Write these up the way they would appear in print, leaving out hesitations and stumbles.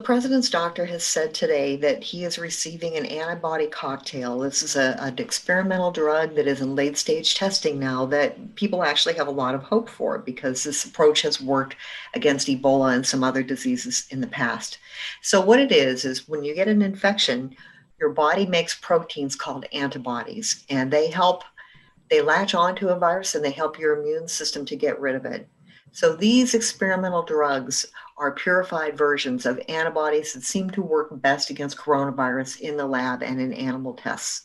president's doctor has said today that he is receiving an antibody cocktail. This is an experimental drug that is in late stage testing now that people actually have a lot of hope for because this approach has worked against Ebola and some other diseases in the past. So what it is when you get an infection, your body makes proteins called antibodies, and they latch onto a virus and they help your immune system to get rid of it. So these experimental drugs are purified versions of antibodies that seem to work best against coronavirus in the lab and in animal tests.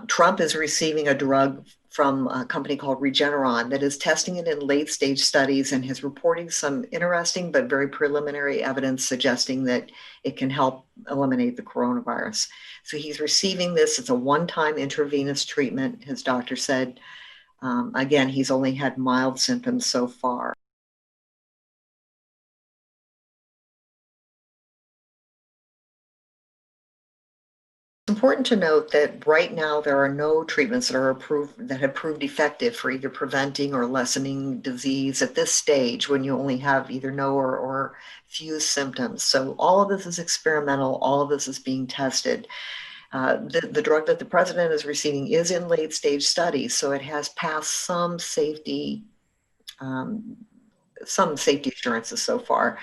Trump is receiving a drug from a company called Regeneron that is testing it in late stage studies and is reporting some interesting but very preliminary evidence suggesting that it can help eliminate the coronavirus. So he's receiving this. It's a one-time intravenous treatment, his doctor said. Again, he's only had mild symptoms so far. It's important to note that right now there are no treatments that are approved that have proved effective for either preventing or lessening disease at this stage when you only have either no or few symptoms. So all of this is experimental, all of this is being tested. The drug that the president is receiving is in late stage studies, so it has passed um, some safety assurances so far.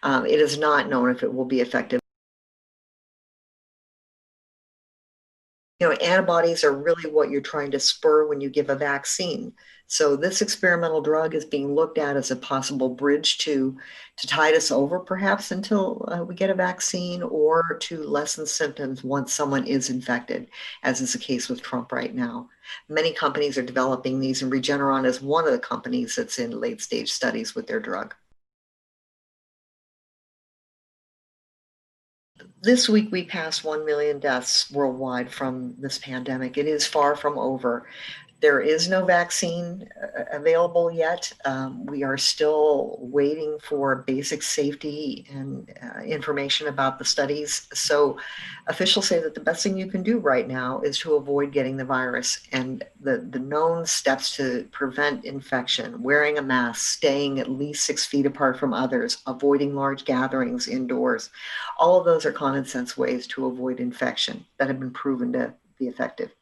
It is not known if it will be effective. Antibodies are really what you're trying to spur when you give a vaccine. So this experimental drug is being looked at as a possible bridge to tide us over perhaps until we get a vaccine, or to lessen symptoms once someone is infected, as is the case with Trump right now. Many companies are developing these, and Regeneron is one of the companies that's in late stage studies with their drug. This week we passed 1 million deaths worldwide from this pandemic. It is far from over. There is no vaccine available yet. We are still waiting for basic safety and information about the studies. So officials say that the best thing you can do right now is to avoid getting the virus. And the known steps to prevent infection: wearing a mask, staying at least 6 feet apart from others, avoiding large gatherings indoors. All of those are common sense ways to avoid infection that have been proven to be effective.